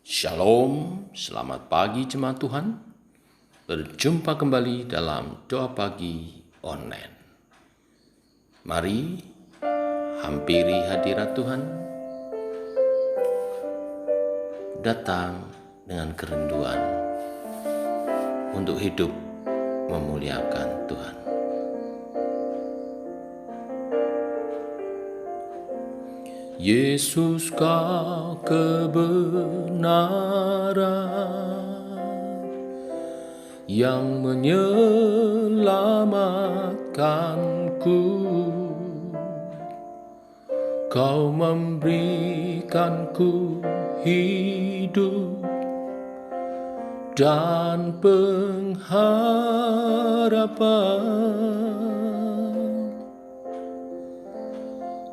Shalom, selamat pagi jemaat Tuhan. Berjumpa kembali dalam doa pagi online. Mari hampiri hadirat Tuhan. Datang dengan kerinduan untuk hidup memuliakan Tuhan. Yesus, kau kebenaran yang menyelamatkanku. Kau memberikanku hidup dan pengharapan.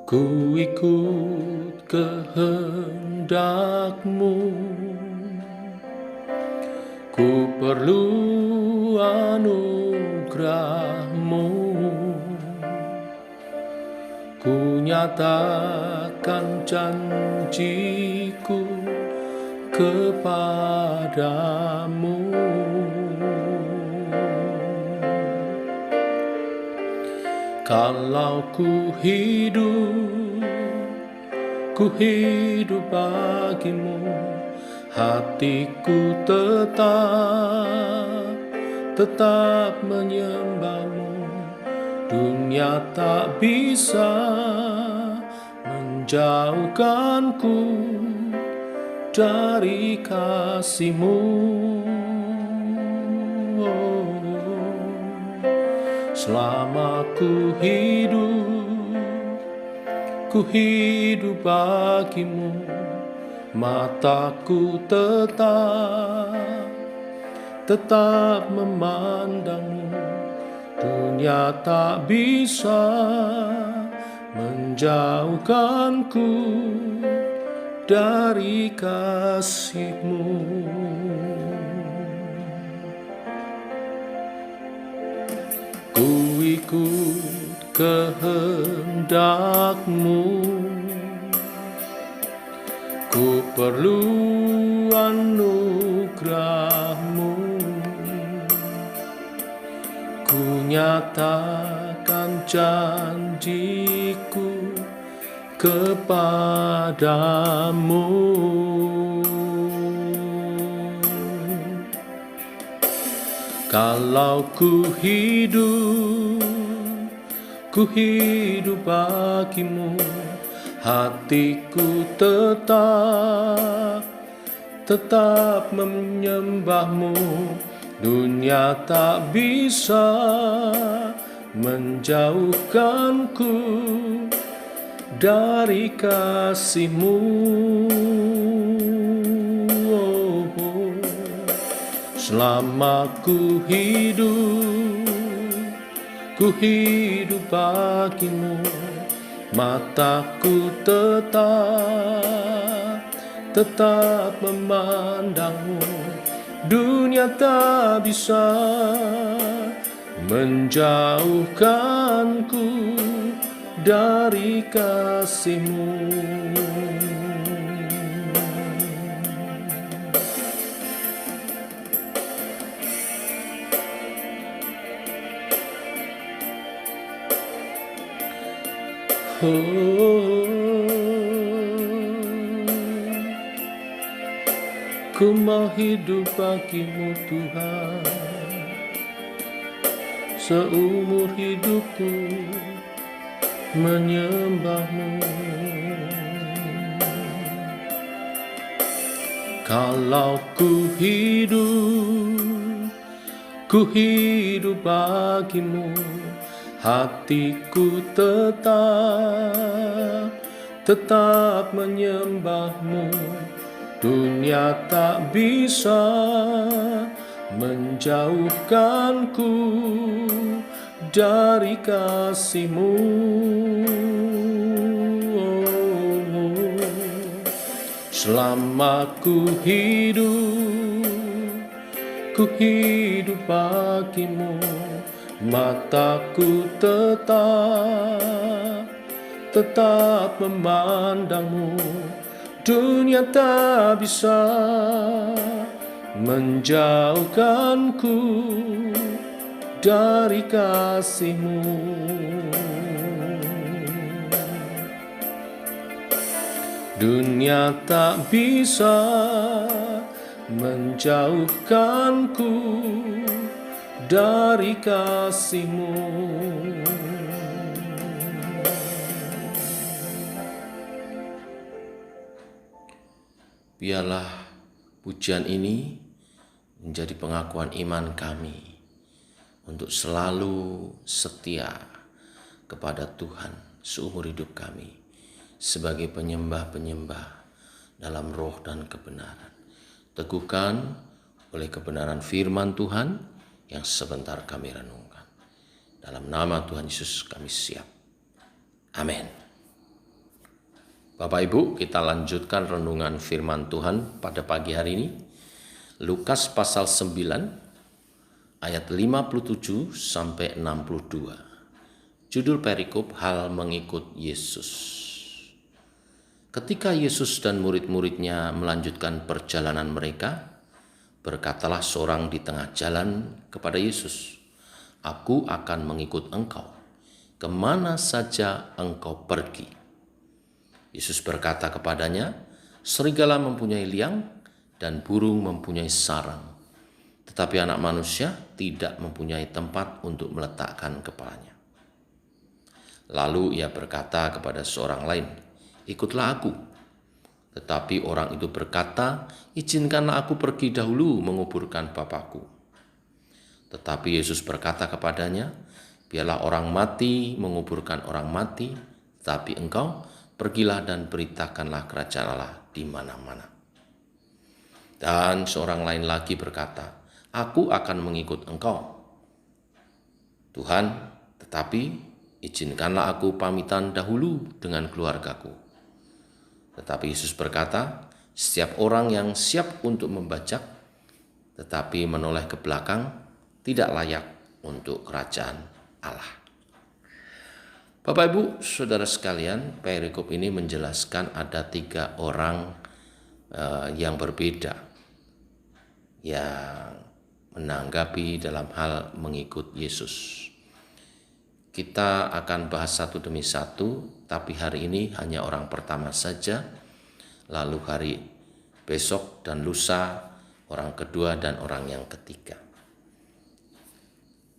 Ku ikut kehendak-Mu, ku perlu anugerah-Mu. Ku nyatakan janjiku kepadamu. Kalau ku hidup bagimu, hatiku tetap menyembah-Mu. Dunia tak bisa menjauhkanku dari kasih-Mu. Selama ku hidup bagimu, mataku tetap memandang-Mu. Dunia tak bisa menjauhkanku dari kasih-Mu. Ku ikut kehendak-Mu, ku perlu anugerah-Mu. Ku nyatakan janjiku kepadamu. Kalau ku hidup bagimu, hatiku tetap menyembah-Mu. Dunia tak bisa menjauhkanku dari kasih-Mu. Selama ku hidup bagimu, mataku tetap memandang-Mu. Dunia tak bisa menjauhkanku dari kasih-Mu. Ku mau hidup bagi-Mu Tuhan, seumur hidupku menyembah-Mu. Kalau ku hidup bagi-Mu, hatiku tetap menyembah-Mu. Dunia tak bisa menjauhkanku dari kasih-Mu. Selama ku hidup bagimu, mataku tetap memandangmu. Dunia tak bisa menjauhkanku dari kasih-Mu. Dunia tak bisa menjauhkanku dari kasih-Mu. Biarlah pujian ini menjadi pengakuan iman kami untuk selalu setia kepada Tuhan seumur hidup kami sebagai penyembah-penyembah dalam roh dan kebenaran. Teguhkan oleh kebenaran firman Tuhan yang sebentar kami renungkan. Dalam nama Tuhan Yesus kami siap. Amin. Bapak Ibu, kita lanjutkan renungan firman Tuhan pada pagi hari ini. Lukas pasal 9 ayat 57 sampai 62. Judul perikop hal mengikut Yesus. Ketika Yesus dan murid-muridnya melanjutkan perjalanan mereka, berkatalah seorang di tengah jalan kepada Yesus, "Aku akan mengikut engkau, kemana saja engkau pergi." Yesus berkata kepadanya, "Serigala mempunyai liang dan burung mempunyai sarang, tetapi anak manusia tidak mempunyai tempat untuk meletakkan kepalanya." Lalu ia berkata kepada seorang lain, "Ikutlah aku." Tetapi orang itu berkata, "Izinkanlah aku pergi dahulu menguburkan Bapakku." Tetapi Yesus berkata kepadanya, "Biarlah orang mati menguburkan orang mati, tetapi engkau pergilah dan beritakanlah kerajaan Allah di mana-mana." Dan seorang lain lagi berkata, "Aku akan mengikut engkau, Tuhan, tetapi izinkanlah aku pamitan dahulu dengan keluargaku." Tetapi Yesus berkata, "Setiap orang yang siap untuk membajak, tetapi menoleh ke belakang, tidak layak untuk kerajaan Allah." Bapak Ibu, saudara sekalian, perikop ini menjelaskan ada 3 orang yang berbeda yang menanggapi dalam hal mengikut Yesus. Kita akan bahas satu demi satu, tapi hari ini hanya orang pertama saja, lalu hari besok dan lusa orang kedua dan orang yang ketiga.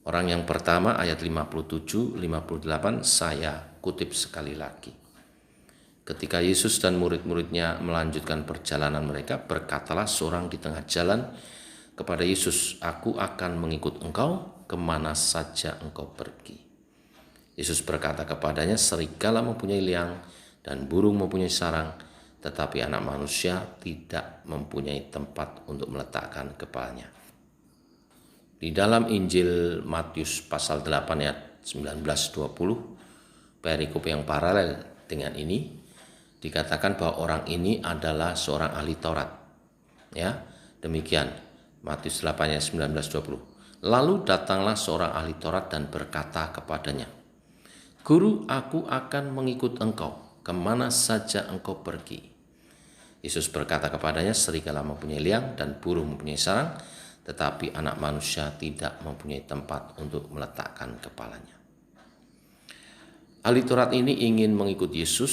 Orang yang pertama ayat 57-58 saya kutip sekali lagi. Ketika Yesus dan murid-muridnya melanjutkan perjalanan mereka, berkatalah seorang di tengah jalan kepada Yesus, "Aku akan mengikut engkau kemana saja engkau pergi." Yesus berkata kepadanya, "Serigala mempunyai liang dan burung mempunyai sarang, tetapi anak manusia tidak mempunyai tempat untuk meletakkan kepalanya." Di dalam Injil Matius pasal 8 ayat 19-20, perikop yang paralel dengan ini, dikatakan bahwa orang ini adalah seorang ahli Taurat. Ya, demikian Matius 8 ayat 19-20. Lalu datanglah seorang ahli Taurat dan berkata kepadanya, "Guru, aku akan mengikut engkau kemana saja engkau pergi." Yesus berkata kepadanya, "Serigala mempunyai liang dan burung mempunyai sarang, tetapi anak manusia tidak mempunyai tempat untuk meletakkan kepalanya." Ahli Taurat ini ingin mengikut Yesus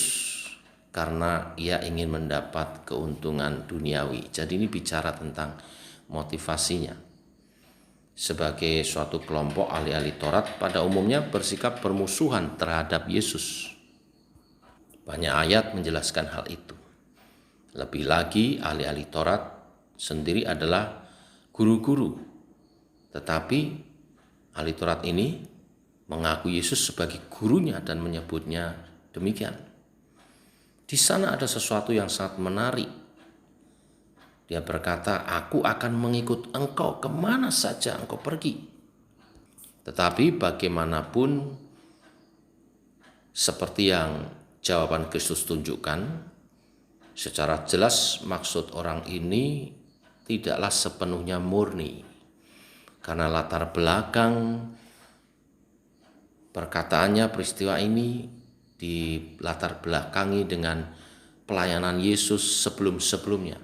karena ia ingin mendapat keuntungan duniawi. Jadi ini bicara tentang motivasinya. Sebagai suatu kelompok ahli-ahli Taurat pada umumnya bersikap bermusuhan terhadap Yesus. Banyak ayat menjelaskan hal itu. Lebih lagi ahli-ahli Taurat sendiri adalah guru-guru, tetapi ahli Taurat ini mengaku Yesus sebagai gurunya dan menyebutnya demikian. Di sana ada sesuatu yang sangat menarik. Dia berkata, "Aku akan mengikut engkau kemana saja engkau pergi." Tetapi bagaimanapun, seperti yang jawaban Kristus tunjukkan, secara jelas maksud orang ini tidaklah sepenuhnya murni, karena latar belakang perkataannya, peristiwa ini dilatar belakangi dengan pelayanan Yesus sebelum-sebelumnya.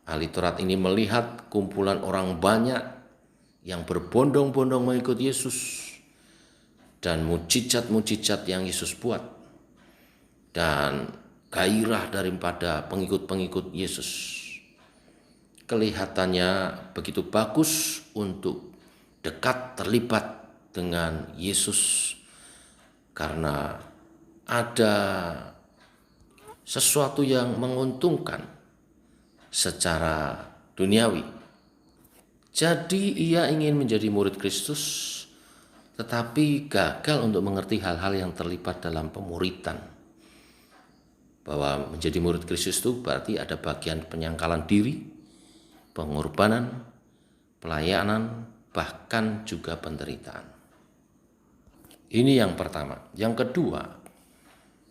Ahli Taurat ini melihat kumpulan orang banyak yang berbondong-bondong mengikut Yesus dan mujizat-mujizat yang Yesus buat dan gairah daripada pengikut-pengikut Yesus. Kelihatannya begitu bagus untuk dekat terlibat dengan Yesus karena ada sesuatu yang menguntungkan secara duniawi. Jadi ia ingin menjadi murid Kristus tetapi gagal untuk mengerti hal-hal yang terlibat dalam pemuritan. Bahwa menjadi murid Kristus itu berarti ada bagian penyangkalan diri, pengorbanan, pelayanan, bahkan juga penderitaan. Ini yang pertama. Yang kedua,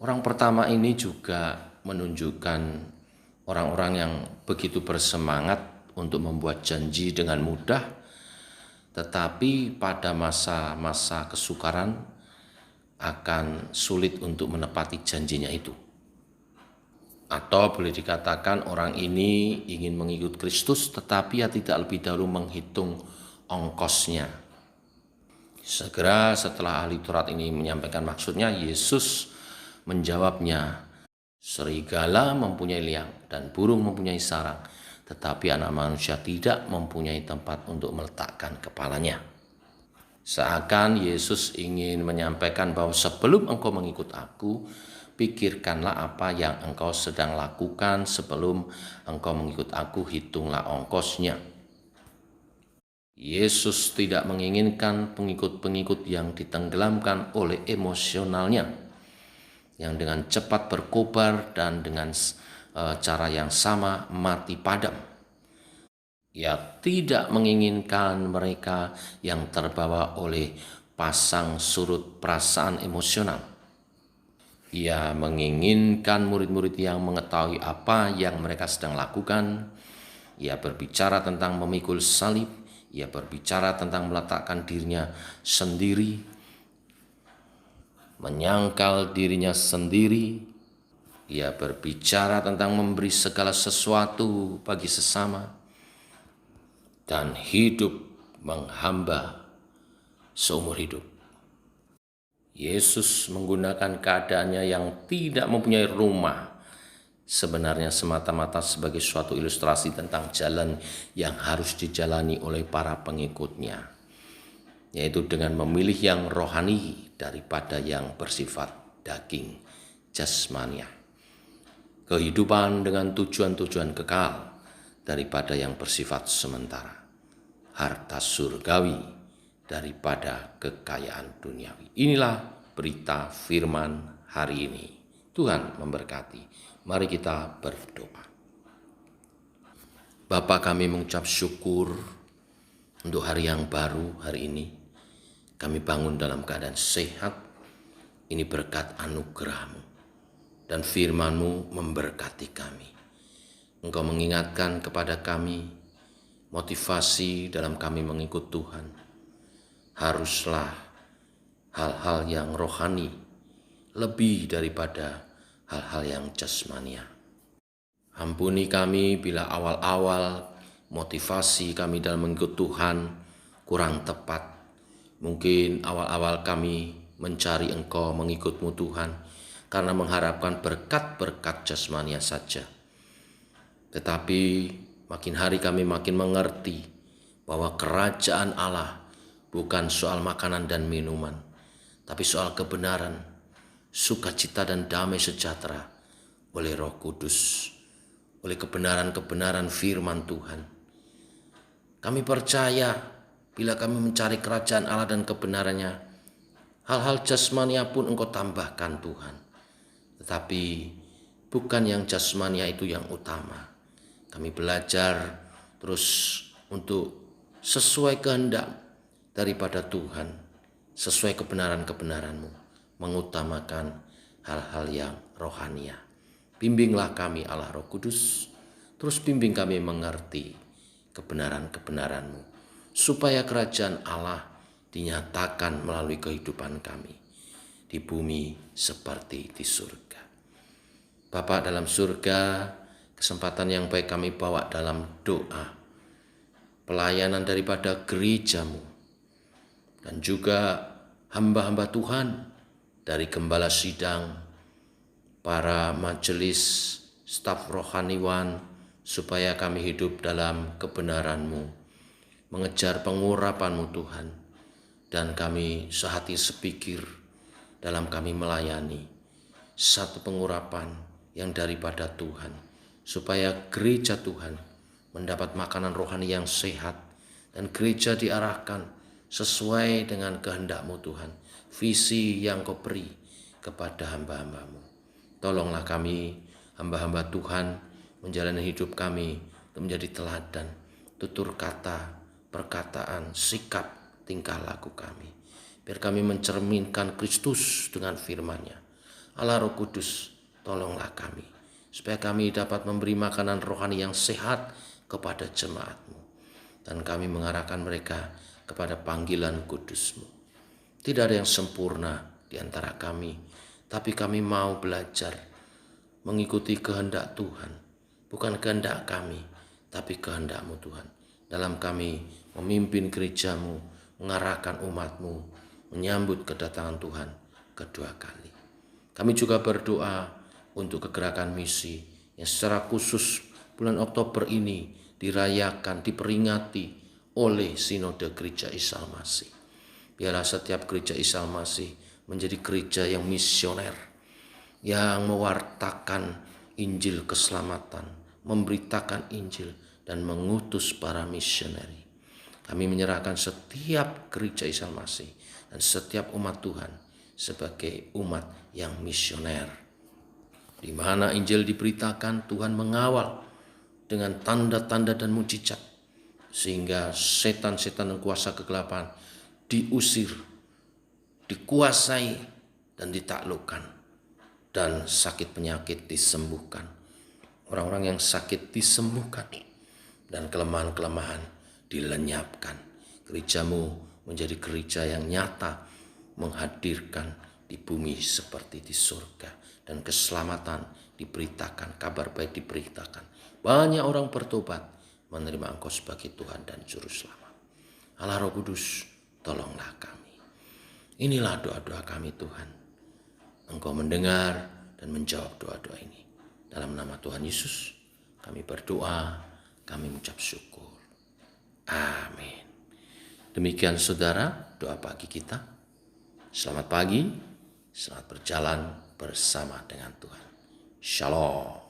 orang pertama ini juga menunjukkan orang-orang yang begitu bersemangat untuk membuat janji dengan mudah, tetapi pada masa-masa kesukaran akan sulit untuk menepati janjinya itu. Atau boleh dikatakan orang ini ingin mengikut Kristus tetapi ya tidak lebih dahulu menghitung ongkosnya. Segera setelah ahli Taurat ini menyampaikan maksudnya, Yesus menjawabnya, serigala mempunyai liang dan burung mempunyai sarang, tetapi anak manusia tidak mempunyai tempat untuk meletakkan kepalanya. Seakan Yesus ingin menyampaikan bahwa sebelum engkau mengikut aku, pikirkanlah apa yang engkau sedang lakukan. Sebelum engkau mengikut aku, hitunglah ongkosnya. Yesus tidak menginginkan pengikut-pengikut yang ditenggelamkan oleh emosionalnya, yang dengan cepat berkobar dan dengan cara yang sama mati padam. Ia tidak menginginkan mereka yang terbawa oleh pasang surut perasaan emosional. Ia menginginkan murid-murid yang mengetahui apa yang mereka sedang lakukan. Ia berbicara tentang memikul salib. Ia berbicara tentang meletakkan dirinya sendiri, menyangkal dirinya sendiri. Ia berbicara tentang memberi segala sesuatu bagi sesama dan hidup menghamba seumur hidup. Yesus menggunakan keadaannya yang tidak mempunyai rumah sebenarnya semata-mata sebagai suatu ilustrasi tentang jalan yang harus dijalani oleh para pengikutnya, yaitu dengan memilih yang rohani daripada yang bersifat daging, jasmania. Kehidupan dengan tujuan-tujuan kekal daripada yang bersifat sementara. Harta surgawi daripada kekayaan duniawi. Inilah berita firman hari ini. Tuhan memberkati. Mari kita berdoa. Bapa, kami mengucap syukur untuk hari yang baru hari ini. Kami bangun dalam keadaan sehat. Ini berkat anugerah-Mu. Dan firman-Mu memberkati kami. Engkau mengingatkan kepada kami motivasi dalam kami mengikut Tuhan. Haruslah hal-hal yang rohani lebih daripada hal-hal yang jasmania. Ampuni kami bila awal-awal motivasi kami dalam mengikut Tuhan kurang tepat. Mungkin awal-awal kami mencari Engkau, mengikut-Mu Tuhan, karena mengharapkan berkat-berkat jasmania saja. Tetapi makin hari kami makin mengerti bahwa kerajaan Allah bukan soal makanan dan minuman, tapi soal kebenaran, sukacita dan damai sejahtera oleh Roh Kudus, oleh kebenaran-kebenaran firman Tuhan. Kami percaya bila kami mencari kerajaan Allah dan kebenarannya, hal-hal jasmania pun Engkau tambahkan Tuhan. Tetapi bukan yang jasmania itu yang utama. Kami belajar terus untuk sesuai kehendak daripada Tuhan, sesuai kebenaran-kebenaran-Mu, mengutamakan hal-hal yang rohania. Bimbinglah kami Allah Roh Kudus, terus bimbing kami mengerti kebenaran-kebenaran-Mu, supaya kerajaan Allah dinyatakan melalui kehidupan kami, di bumi seperti di surga. Bapa dalam surga, kesempatan yang baik kami bawa dalam doa, pelayanan daripada gerejamu, dan juga hamba-hamba Tuhan dari gembala sidang, para majelis, staf rohaniwan, supaya kami hidup dalam kebenaran-Mu, mengejar pengurapan-Mu Tuhan, dan kami sehati sepikir dalam kami melayani satu pengurapan yang daripada Tuhan, supaya gereja Tuhan mendapat makanan rohani yang sehat, dan gereja diarahkan sesuai dengan kehendak-Mu Tuhan, visi yang Kau beri kepada hamba-hamba-Mu. Tolonglah kami, hamba-hamba Tuhan, menjalani hidup kami untuk menjadi teladan, tutur kata, perkataan, sikap, tingkah laku kami. Biar kami mencerminkan Kristus dengan firman-Nya. Allah Roh Kudus, tolonglah kami, supaya kami dapat memberi makanan rohani yang sehat kepada jemaat-Mu, dan kami mengarahkan mereka kepada panggilan kudus-Mu. Tidak ada yang sempurna di antara kami, tapi kami mau belajar mengikuti kehendak Tuhan, bukan kehendak kami, tapi kehendak-Mu Tuhan. Dalam kami memimpin gereja-Mu, mengarahkan umat-Mu, menyambut kedatangan Tuhan kedua kali. Kami juga berdoa untuk kegerakan misi yang secara khusus bulan Oktober ini dirayakan, diperingati oleh Sinode Gereja Isa Al-Masih. Biarlah setiap gereja Isa Al-Masih menjadi gereja yang misioner, yang mewartakan Injil keselamatan, memberitakan Injil, dan mengutus para misioneri. Kami menyerahkan setiap gereja Isa Al-Masih dan setiap umat Tuhan sebagai umat yang misioner, di mana Injil diberitakan, Tuhan mengawal dengan tanda-tanda dan mujizat, sehingga setan-setan dan kuasa kegelapan diusir, dikuasai, dan ditaklukkan, dan sakit penyakit disembuhkan. Orang-orang yang sakit disembuhkan, dan kelemahan-kelemahan dilenyapkan. Gereja-Mu menjadi gereja yang nyata, menghadirkan di bumi seperti di surga, dan keselamatan diberitakan, kabar baik diberitakan. Banyak orang bertobat, menerima Engkau sebagai Tuhan dan Juru Selamat. Allah Roh Kudus, tolonglah kami. Inilah doa-doa kami Tuhan. Engkau mendengar dan menjawab doa-doa ini. Dalam nama Tuhan Yesus kami berdoa, kami mengucap syukur. Amin. Demikian saudara doa pagi kita. Selamat pagi, selamat berjalan bersama dengan Tuhan. Shalom.